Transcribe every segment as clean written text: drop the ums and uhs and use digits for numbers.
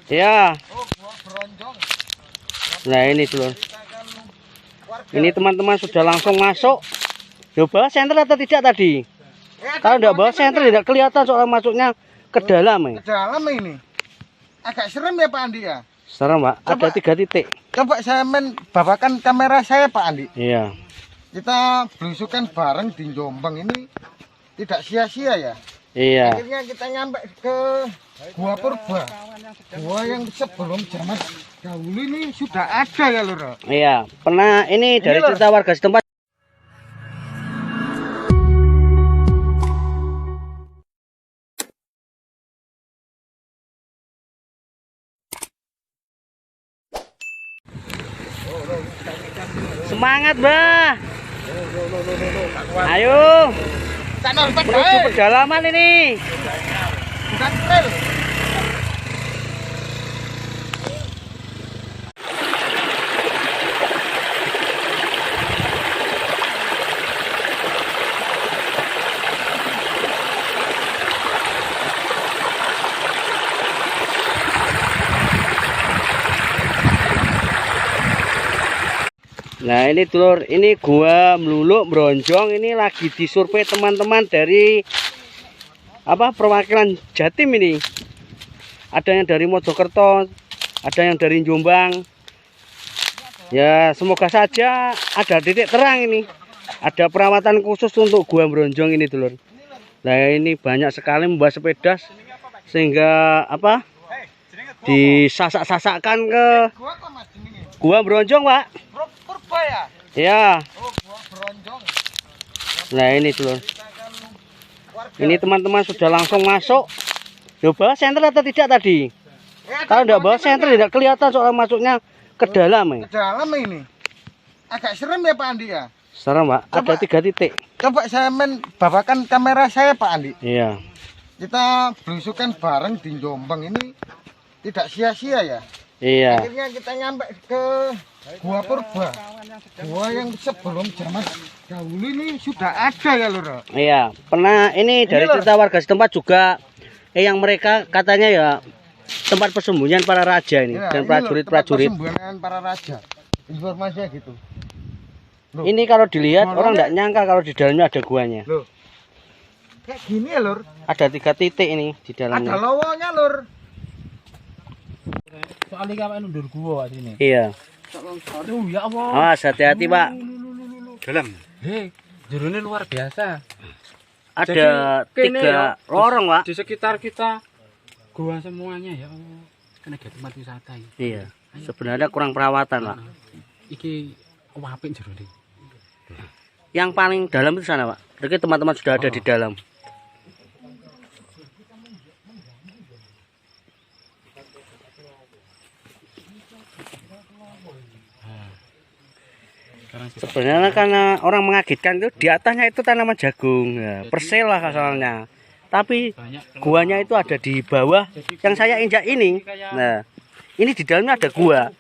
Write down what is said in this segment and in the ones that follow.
Ya. Nah ini dulur. Ini teman-teman sudah langsung masuk. Coba senter atau tidak tadi? Kalau tidak bawa senter tidak kelihatan soal masuknya ke dalam. Ke dalam ini. Agak serem ya Pak Andi ya? Serem Pak, ada 3 titik. Coba saya bawakan kamera saya Pak Andi. Iya. Kita belusukan bareng di Jombang ini tidak sia-sia ya. Iya. Akhirnya kita nyampe ke Gua Purba. Gua yang sebelum zaman dahulu ini sudah ada ya Lur. Iya, pernah ini dari Lur. cerita warga setempat. Semangat, Mbah. Ayo. Menuju pedalaman ini. Bukan trail. Nah ini dulur, ini gua Meluluk Bronjong ini lagi disurvei teman-teman dari apa perwakilan Jatim ini. Ada yang dari Mojokerto, ada yang dari Jombang. Ya semoga saja ada titik terang ini. Ada perawatan khusus untuk gua Bronjong ini dulur. Nah ini banyak sekali membawa sepeda sehingga apa disasak-sasakkan ke gua Bronjong Pak. Purba ya? Ya. Oh, Gua Bronjong. Nah ini dulur. Ini teman-teman sudah langsung masuk. Coba senter atau tidak tadi? Kalau tidak bawa senter tidak kelihatan soal masuknya ke dalam. Ke dalam ini. Agak serem ya Pak Andi ya? Serem Pak, ada 3 titik. Coba saya bawakan kamera saya Pak Andi. Iya. Kita belusukan bareng di Jombang ini tidak sia-sia ya. Iya. Akhirnya kita nyampe ke Gua Purba. Gua yang sebelum zaman dahulu ini sudah ada ya Lur. Iya, pernah ini dari cerita warga setempat juga yang mereka katanya ya tempat persembunyian para raja ini Ya, dan ini prajurit-prajurit. Persembunyian para raja. Informasinya gitu. Loh. Ini kalau dilihat Morongnya- orang tidak nyangka kalau di dalamnya ada guanya. Loh. Kayak gini ya Lur. Ada 3 titik ini di Ada dalamnya. lowongnya Lur. Soalnya kayak nundur gua sini. Iya. Aduh ya Allah. Awas hati-hati Pak. Dalam. Hei, jerone luar biasa. Ada Jadi, kene 3 ya, lorong Pak. Di sekitar kita gua semuanya ya Allah. Kan ada tempat wisata ya. Iya. Sebenarnya kurang perawatan Pak. Iki apik jerone. Yang paling dalam itu sana Pak. Jadi teman-teman sudah ada di dalam. Sebenarnya karena orang mengagetkan itu di atasnya itu tanaman jagung, ya, persel lah asalnya. Tapi guanya itu ada di bawah yang saya injak ini. Nah, ini di dalamnya ada gua.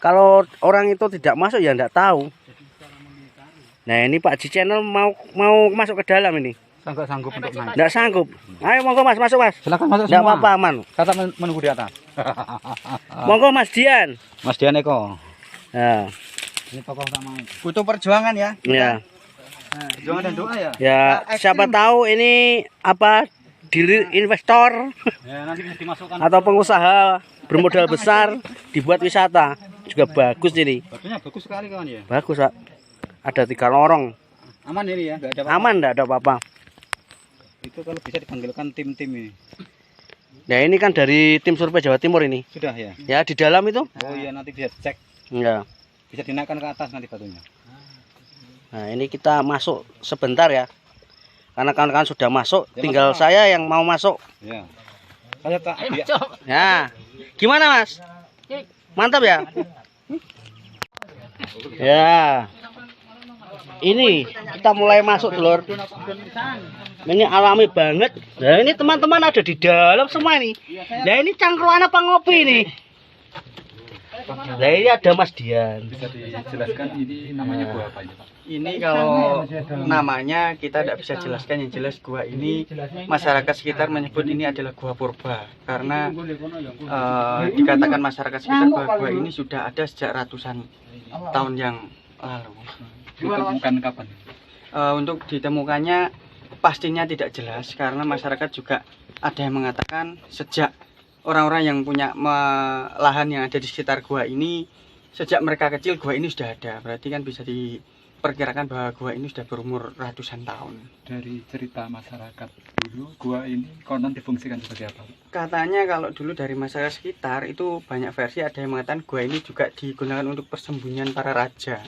Kalau orang itu tidak masuk ya enggak tahu. Nah, ini Pak Ji Channel mau masuk ke dalam ini. Sanggup untuk naik. Enggak sanggup. Ayo monggo Mas, masuk Mas. Silakan masuk Enggak semua. apa-apa aman. Kata menunggu di atas. Monggo Mas Dian. Mas Dian Eko. Nah, Ini tokoh utama. Butuh perjuangan ya. ya. Perjuangan dan doa ya. Ya, siapa tahu ini apa dealer investor Ya, nanti bisa dimasukkan. atau pengusaha bermodal besar dibuat wisata juga bagus ini. Batunya bagus sekali kawan ya. Bagus Pak. Ada 3 lorong. Aman ini ya, enggak ada apa-apa. Aman enggak ada apa-apa. Itu kalau bisa dipanggilkan tim-tim ini. Nah, ini kan dari tim survei Jawa Timur ini. Sudah ya. Ya, di dalam itu. Oh iya, nanti bisa cek. Ya. Bisa dinaikkan ke atas nanti batunya. Nah, ini kita masuk sebentar ya. Karena kawan-kawan sudah masuk, Ya, tinggal masuk, Pak. saya yang mau masuk. Ya. Saya tak ya. Ya. Gimana, Mas? Mantap ya? Ya. Ini kita mulai masuk, Lur. Ini alami banget. Nah, ini teman-teman ada di dalam semua nih. Nah, ini cangkruan apa ngopi nih? Nah ini ada Mas Dian. Bisa dijelaskan ini namanya gua apa ini Pak? Ini kalau namanya kita tidak bisa jelaskan, yang jelas gua ini masyarakat sekitar menyebut ini adalah gua purba karena dikatakan masyarakat sekitar bahwa gua ini sudah ada sejak ratusan tahun yang lalu. Ditemukan kapan? Untuk ditemukannya pastinya tidak jelas karena masyarakat juga ada yang mengatakan sejak orang-orang yang punya lahan yang ada di sekitar gua ini, sejak mereka kecil gua ini sudah ada. Berarti kan bisa diperkirakan bahwa gua ini sudah berumur ratusan tahun. Dari cerita masyarakat dulu, gua ini konon difungsikan sebagai apa? Katanya kalau dulu dari masyarakat sekitar itu banyak versi, ada yang mengatakan gua ini juga digunakan untuk persembunyian para raja.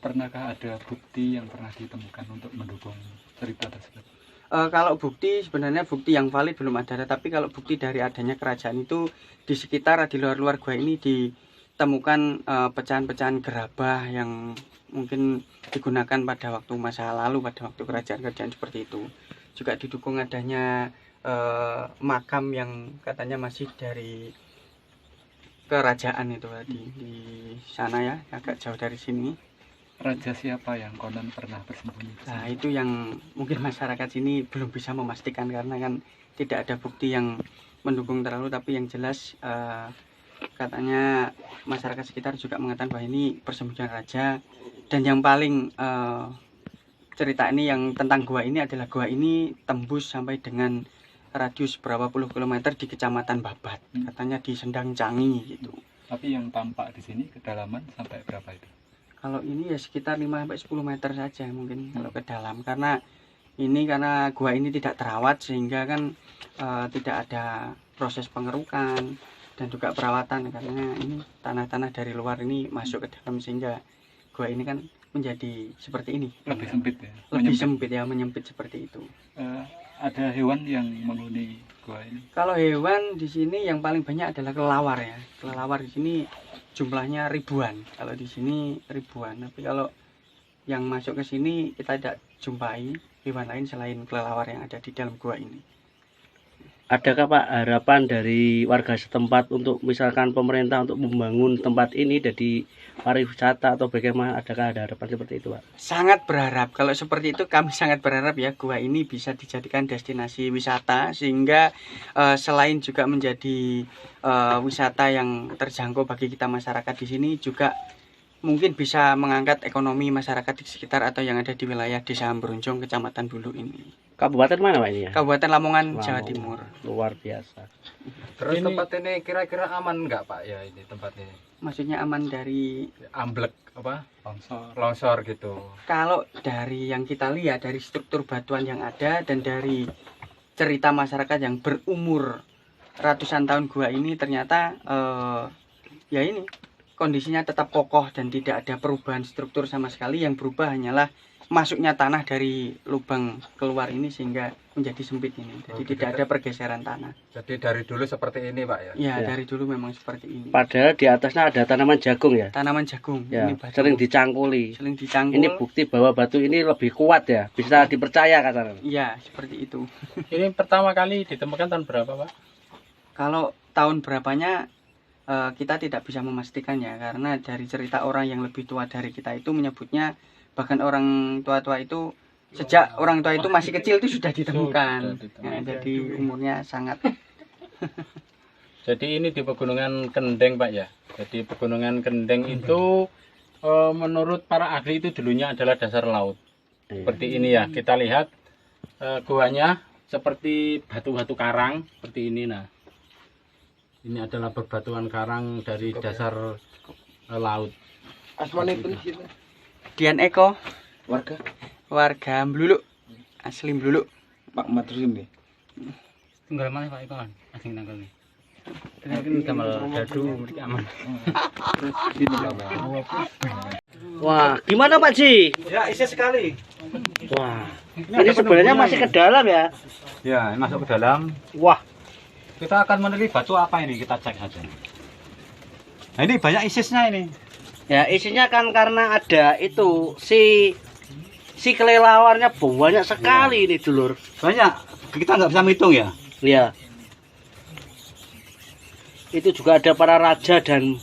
Pernahkah ada bukti yang pernah ditemukan untuk mendukung cerita tersebut? Kalau bukti, sebenarnya bukti yang valid belum ada, tapi kalau bukti dari adanya kerajaan itu di sekitar, di luar-luar gua ini ditemukan pecahan-pecahan gerabah yang mungkin digunakan pada waktu masa lalu, pada waktu kerajaan-kerajaan seperti itu. Juga didukung adanya makam yang katanya masih dari kerajaan itu di sana ya, agak jauh dari sini. Raja siapa yang konon pernah bersembunyi? Nah itu yang mungkin masyarakat sini belum bisa memastikan karena kan tidak ada bukti yang mendukung terlalu, tapi yang jelas katanya masyarakat sekitar juga mengatakan bahwa ini persembunyian raja. Dan yang paling cerita ini yang tentang gua ini adalah gua ini tembus sampai dengan radius berapa puluh kilometer di Kecamatan Babat, katanya di Sendang Cangi gitu. Tapi yang tampak di sini kedalaman sampai berapa itu? Kalau ini ya sekitar 5-10 meter saja mungkin kalau ke dalam, karena gua ini tidak terawat sehingga kan tidak ada proses pengerukan dan juga perawatan, karena ini tanah-tanah dari luar ini masuk ke dalam sehingga gua ini kan menjadi seperti ini. Lebih sempit ya? Lebih sempit ya, menyempit seperti itu. Ada hewan yang menghuni gua ini? Kalau hewan di sini yang paling banyak adalah kelelawar ya. Kelelawar di sini jumlahnya ribuan. Kalau di sini ribuan. Tapi kalau yang masuk ke sini kita tidak jumpai hewan lain selain kelelawar yang ada di dalam gua ini. Adakah Pak harapan dari warga setempat untuk misalkan pemerintah untuk membangun tempat ini jadi pariwisata atau bagaimana? Adakah ada harapan seperti itu Pak? Sangat berharap. Kalau seperti itu kami sangat berharap ya gua ini bisa dijadikan destinasi wisata sehingga selain juga menjadi wisata yang terjangkau bagi kita masyarakat di sini, juga mungkin bisa mengangkat ekonomi masyarakat di sekitar atau yang ada di wilayah Desa Ambronjong, Kecamatan Bulu ini. Kabupaten mana Pak ini ya? Kabupaten Lamongan, Jawa Timur. Luar biasa. Terus tempat ini kira-kira aman nggak Pak ya ini tempat ini? Maksudnya aman dari Amblek apa? Longsor. Longsor gitu. kalau dari yang kita lihat dari struktur batuan yang ada dan dari cerita masyarakat yang berumur ratusan tahun gua ini, ternyata ya ini kondisinya tetap kokoh dan tidak ada perubahan struktur sama sekali. Yang berubah hanyalah masuknya tanah dari lubang keluar ini sehingga menjadi sempit ini. Jadi tidak ada pergeseran tanah. Jadi dari dulu seperti ini Pak ya? Ya, Ya. dari dulu memang seperti ini. Padahal di atasnya ada tanaman jagung ya. Tanaman jagung. Ya, Ini batu. sering dicangkuli. Sering dicangkul. Ini bukti bahwa batu ini lebih kuat ya, bisa dipercaya katanya. Iya, seperti itu. Ini pertama kali ditemukan tahun berapa Pak? Kalau tahun berapanya kita tidak bisa memastikan ya, karena dari cerita orang yang lebih tua dari kita itu menyebutnya, bahkan orang tua-tua itu sejak orang tua itu masih kecil itu sudah ditemukan. Ya, jadi umurnya sangat. Jadi ini di Pegunungan Kendeng Pak ya. Jadi Pegunungan Kendeng itu menurut para ahli itu dulunya adalah dasar laut. Seperti ini ya. Kita lihat guanya seperti batu-batu karang seperti ini. Nah, ini adalah berbatuan karang dari dasar laut. Asmanipun sinten? Dian Eko, Warga warga Bluluk, asli Bluluk. Pak Madrim nggih. Tunggal mana Pak Eko kan? Asing nanggal nih. Ini gambar dadu mereka aman. Wah, gimana Pak Ji? Ya, isi sekali. Wah, ini sebenarnya masih ke dalam ya. Ya, masuk ke dalam. Wah, Kita akan meneliti batu apa ini, kita cek saja. Nah, ini banyak isisnya ini. ya isinya kan karena ada itu si kelelawarnya banyak sekali ini dulur. Banyak. Kita nggak bisa menghitung ya. Ya. Itu juga ada para raja dan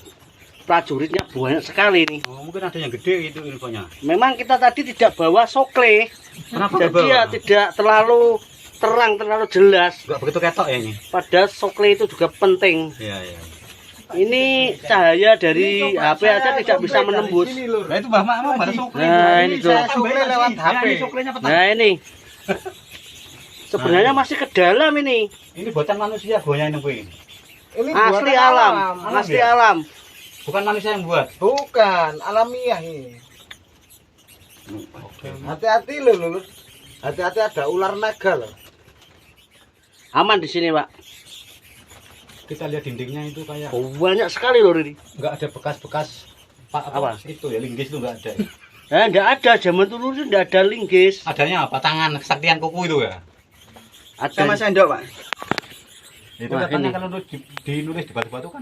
prajuritnya banyak sekali nih. Oh, mungkin ada yang gede itu infonya. Memang kita tadi tidak bawa sokle, Kenapa jadi ya tidak terlalu terang, terlalu jelas. Enggak begitu ketok ya ini. Padahal sokle itu juga penting. Iya, iya. Ini cahaya dari HP aja tidak bisa menembus. Nah, itu Mbah Mak mau sokle. Nah, ini tuh. Sokle lewat HP. Ini soklenya petang. Nah ini sebenarnya masih ke dalam ini. Ini buatan manusia gonya ini, Bu. Ini Asli buatan alam, asli ya? alam. Bukan manusia yang buat. Bukan, alamiah ini. Oke. Hati-hati loh, Lur. Hati-hati ada ular naga loh. Aman di sini, Pak. Kita lihat dindingnya itu kayak Oh, banyak sekali loh ini. enggak ada bekas-bekas apa itu ya, linggis itu enggak ada. Ya. Enggak ada, zaman dulu itu enggak ada linggis. Adanya apa? Tangan kesaktian kuku itu ya. Ada Sama sendok, Pak. Itu Wah, katanya ini. kalau dinulis di batu-batu kan